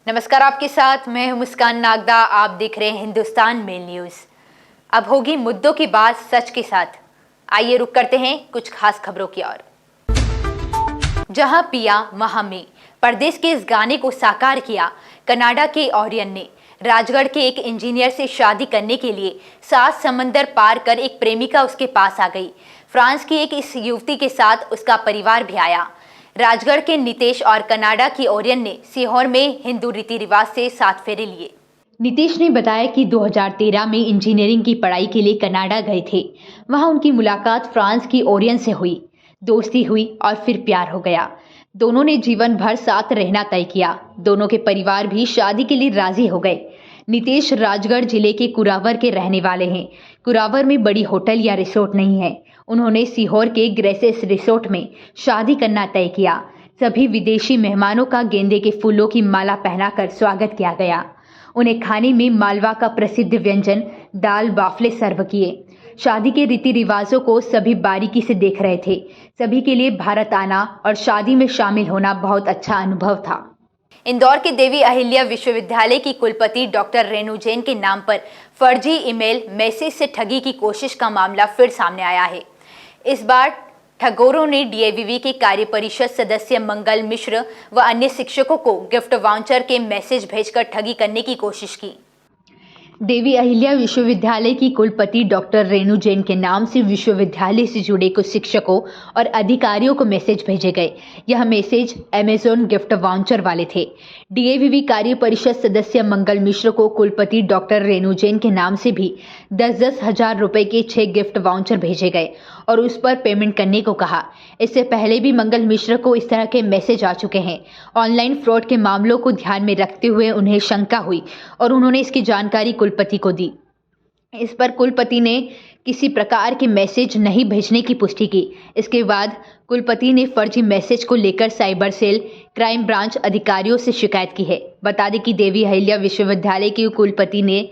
नमस्कार, आपके साथ मैं हूं मुस्कान नागदा। आप देख रहे हैं हिंदुस्तान मेल न्यूज। अब होगी मुद्दों की बात सच के साथ। आइए रुक करते हैं कुछ खास खबरों की ओर। जहां पिया वहां में परदेश के इस गाने को साकार किया कनाडा के ओरियन ने। राजगढ़ के एक इंजीनियर से शादी करने के लिए 7 समंदर पार कर एक प्रेमिका उसके पास आ गई। फ्रांस की एक इस युवती के साथ उसका परिवार भी आया। राजगढ़ के नितेश और कनाडा की ओरियन ने सीहोर में हिंदू रीति रिवाज से 7 फेरे लिए। नितेश ने बताया कि 2013 में इंजीनियरिंग की पढ़ाई के लिए कनाडा गए थे। वहां उनकी मुलाकात फ्रांस की ओरियन से हुई, दोस्ती हुई और फिर प्यार हो गया। दोनों ने जीवन भर साथ रहना तय किया। दोनों के परिवार भी शादी के लिए राजी हो गए। नितेश राजगढ़ जिले के कुरावर के रहने वाले हैं। कुरावर में बड़ी होटल या रिसोर्ट नहीं है। उन्होंने सीहोर के ग्रेसेस रिसोर्ट में शादी करना तय किया। सभी विदेशी मेहमानों का गेंदे के फूलों की माला पहनाकर स्वागत किया गया। उन्हें खाने में मालवा का प्रसिद्ध व्यंजन दाल बाफले सर्व किए। शादी के रीति रिवाजों को सभी बारीकी से देख रहे थे। सभी के लिए भारत आना और शादी में शामिल होना बहुत अच्छा अनुभव था। इंदौर के देवी अहिल्या विश्वविद्यालय की कुलपति डॉक्टर रेणु जैन के नाम पर फर्जी ईमेल मैसेज से ठगी की कोशिश का मामला फिर सामने आया है। इस बार ठगोरों ने डीएवीवी के कार्य परिषद सदस्य मंगल मिश्र व अन्य शिक्षकों को गिफ्ट वाउचर के मैसेज भेजकर ठगी करने की कोशिश की। देवी अहिल्या विश्वविद्यालय की कुलपति डॉक्टर रेणु जैन के नाम से विश्वविद्यालय से जुड़े कुछ शिक्षकों और अधिकारियों को मैसेज भेजे गए। यह मैसेज अमेज़न गिफ्ट वाउचर वाले थे। डीएवीवी कार्य परिषद सदस्य मंगल मिश्र को कुलपति डॉक्टर रेणु जैन के नाम से भी 10-10 हजार रुपए के 6 गिफ्ट वाउचर भेजे गए और उस पर पेमेंट करने को कहा। इससे पहले भी मंगल मिश्र को इस तरह के मैसेज आ चुके हैं। ऑनलाइन फ्रॉड के मामलों को ध्यान में रखते हुए उन्हें शंका हुई और उन्होंने इसकी जानकारी कुलपति को दी। इस पर कुलपति ने किसी प्रकार के मैसेज नहीं भेजने की पुष्टि की। इसके बाद कुलपति ने फर्जी मैसेज को लेकर साइबर सेल, क्राइम ब्रांच अधिकारियों से शिकायत की है। बता दें कि देवी अहिल्या विश्वविद्यालय के कुलपति ने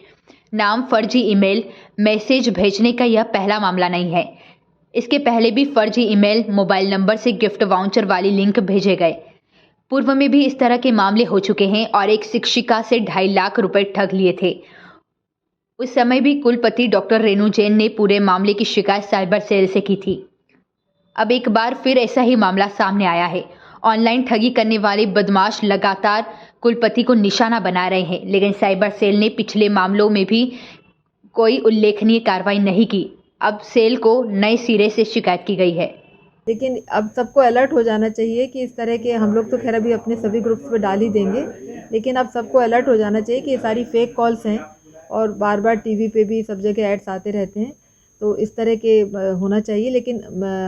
नाम फर्जी ईमेल मैसेज भेजने का यह पहला मामला नहीं है। इसके पहले भी फर्जी ईमेल, मोबाइल नंबर से गिफ्ट वाउचर वाली लिंक भेजे गए। पूर्व में भी इस तरह के मामले हो चुके हैं और एक शिक्षिका से 2.5 लाख रुपए ठग लिए थे। उस समय भी कुलपति डॉक्टर रेणु जैन ने पूरे मामले की शिकायत साइबर सेल से की थी। अब एक बार फिर ऐसा ही मामला सामने आया है। ऑनलाइन ठगी करने वाले बदमाश लगातार कुलपति को निशाना बना रहे हैं, लेकिन साइबर सेल ने पिछले मामलों में भी कोई उल्लेखनीय कार्रवाई नहीं की। अब सेल को नए सिरे से शिकायत की गई है। लेकिन अब सबको अलर्ट हो जाना चाहिए कि इस तरह के, हम लोग तो खैर अभी अपने सभी ग्रुप्स पे डाल ही देंगे, लेकिन अब सबको अलर्ट हो जाना चाहिए कि ये सारी फेक कॉल्स हैं और बार बार टीवी पे भी सब जगह एड्स आते रहते हैं। तो इस तरह के होना चाहिए। लेकिन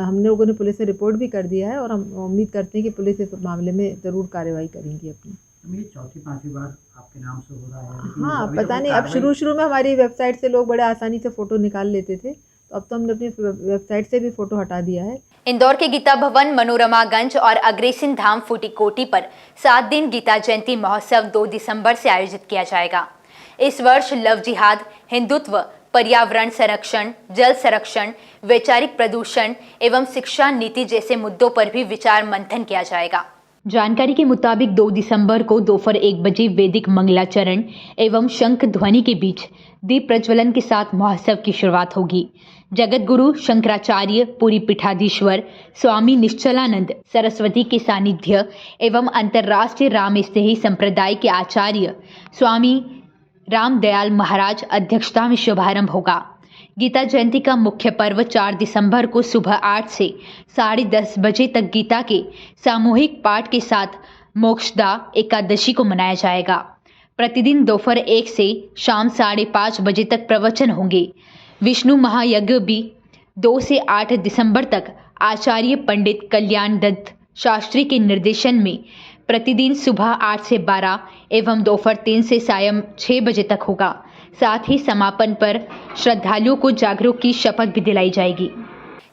हम लोगों ने पुलिस से रिपोर्ट भी कर दिया है और हम उम्मीद करते हैं कि पुलिस इस मामले में ज़रूर कार्रवाई करेंगी अपनी। ये चौथी पांचवी बार आपके नाम से हो रहा है। हाँ, पता नहीं, अब शुरू में हमारी वेबसाइट से लोग बड़े आसानी से फ़ोटो निकाल लेते थे, तो अब तो हमने अपनी वेबसाइट से भी फ़ोटो हटा दिया है। इंदौर के गीता भवन, मनोरमागंज और अग्रेसिन धाम फूटीकोटी पर 7 दिन गीता जयंती महोत्सव 2 दिसंबर से आयोजित किया जाएगा। इस वर्ष लव जिहाद, हिंदुत्व, पर्यावरण संरक्षण, जल संरक्षण, वैचारिक प्रदूषण एवं शिक्षा नीति जैसे मुद्दों पर भी विचार मंथन किया जाएगा। जानकारी के मुताबिक 2 दिसंबर को दोपहर 1 बजे वैदिक मंगलाचरण एवं शंख ध्वनि के बीच दीप प्रज्वलन के साथ महोत्सव की शुरुआत होगी। जगत गुरु शंकराचार्य, पुरी पीठाधीश्वर स्वामी निश्चलानंद सरस्वती के सानिध्य एवं अंतर्राष्ट्रीय राम स्नेही संप्रदाय के आचार्य स्वामी रामदयाल महाराज अध्यक्षता में शुभारंभ होगा। गीता जयंती का मुख्य पर्व 4 दिसंबर को सुबह 8 से 10:30 बजे तक गीता के सामूहिक पाठ के साथ मोक्षदा एकादशी को मनाया जाएगा। प्रतिदिन दोपहर 1 से शाम 5:30 बजे तक प्रवचन होंगे। विष्णु महायज्ञ भी 2 से 8 दिसंबर तक आचार्य पंडित कल्याण दत्त शास्त्री के निर्देशन में प्रतिदिन सुबह 8 से 12 एवं दोपहर 3 से सायं 6 बजे तक होगा। साथ ही समापन पर श्रद्धालुओं को जागरूक की शपथ भी दिलाई जाएगी।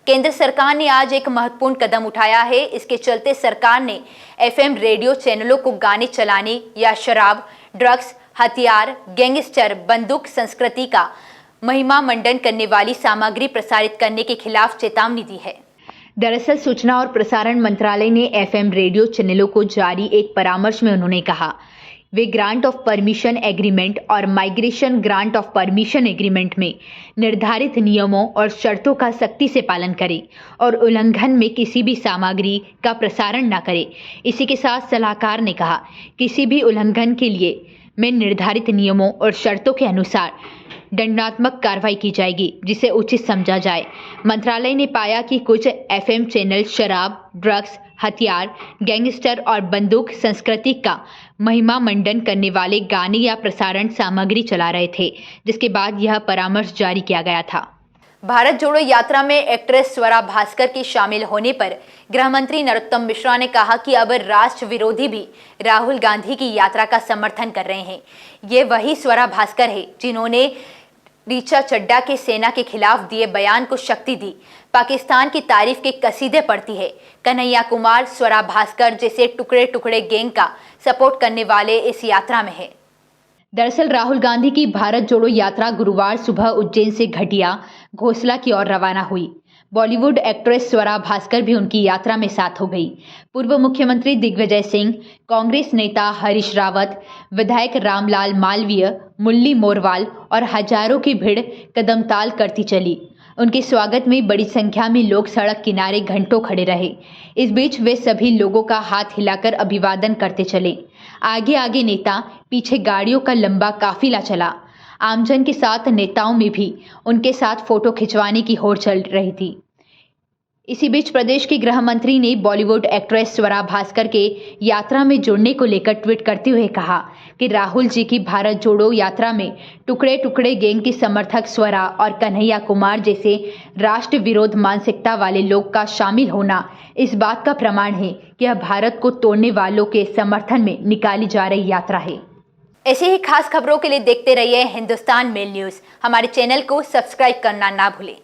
केंद्र सरकार ने आज एक महत्वपूर्ण कदम उठाया है। इसके चलते सरकार ने एफएम रेडियो चैनलों को गाने चलाने या शराब, ड्रग्स, हथियार, गैंगस्टर, बंदूक संस्कृति का महिमा मंडन करने वाली सामग्री प्रसारित करने के खिलाफ चेतावनी दी है। दरअसल सूचना और प्रसारण मंत्रालय ने एफएम रेडियो चैनलों को जारी एक परामर्श में उन्होंने कहा वे ग्रांट ऑफ परमिशन एग्रीमेंट और migration grant of permission agreement में निर्धारित नियमों और शर्तों का सख्ती से पालन करें और उल्लंघन में किसी भी सामग्री का प्रसारण न करें। इसी के साथ सलाहकार ने कहा, किसी भी उल्लंघन के लिए में निर्धारित नियमों और शर्तों के अनुसार दंडात्मक कार्रवाई की जाएगी, जिसे उचित समझा जाए। मंत्रालय ने पाया कि कुछ एफएम चैनल शराब, ड्रग्स, हथियार, गैंगस्टर और बंदूक संस्कृति का महिमा मंडन करने वाले गाने या प्रसारण सामग्री चला रहे थे, जिसके बाद यह परामर्श जारी किया गया था। भारत जोड़ो यात्रा में एक्ट्रेस स्वरा भास्कर के शामिल होने पर गृह मंत्री नरोत्तम मिश्रा ने कहा कि अब राष्ट्र विरोधी भी राहुल गांधी की यात्रा का समर्थन कर रहे हैं। ये वही स्वरा भास्कर है जिन्होंने ऋचा चड्ढा के सेना के खिलाफ दिए बयान को शक्ति दी, पाकिस्तान की तारीफ के कसीदे पढ़ती है। कन्हैया कुमार स्वरा भास्कर जैसे टुकड़े टुकड़े गैंग का सपोर्ट करने वाले इस यात्रा में है। दरअसल राहुल गांधी की भारत जोड़ो यात्रा गुरुवार सुबह उज्जैन से घटिया घोसला की ओर रवाना हुई। बॉलीवुड एक्ट्रेस स्वरा भास्कर भी उनकी यात्रा में साथ हो गई। पूर्व मुख्यमंत्री दिग्विजय सिंह, कांग्रेस नेता हरीश रावत, विधायक रामलाल मालवीय, मुरली मोरवाल और हजारों की भीड़ कदमताल करती चली। उनके स्वागत में बड़ी संख्या में लोग सड़क किनारे घंटों खड़े रहे। इस बीच वे सभी लोगों का हाथ हिलाकर अभिवादन करते चले। आगे आगे नेता, पीछे गाड़ियों का लंबा काफिला चला। आमजन के साथ नेताओं में भी उनके साथ फोटो खिंचवाने की होड़ चल रही थी। इसी बीच प्रदेश के गृह मंत्री ने बॉलीवुड एक्ट्रेस स्वरा भास्कर के यात्रा में जुड़ने को लेकर ट्वीट करते हुए कहा कि राहुल जी की भारत जोड़ो यात्रा में टुकड़े टुकड़े गैंग की समर्थक स्वरा और कन्हैया कुमार जैसे राष्ट्र विरोध मानसिकता वाले लोग का शामिल होना इस बात का प्रमाण है कि यह भारत को तोड़ने वालों के समर्थन में निकाली जा रही यात्रा है। ऐसे ही खास खबरों के लिए देखते रहिए हिंदुस्तान मेल न्यूज़। हमारे चैनल को सब्सक्राइब करना ना भूलें।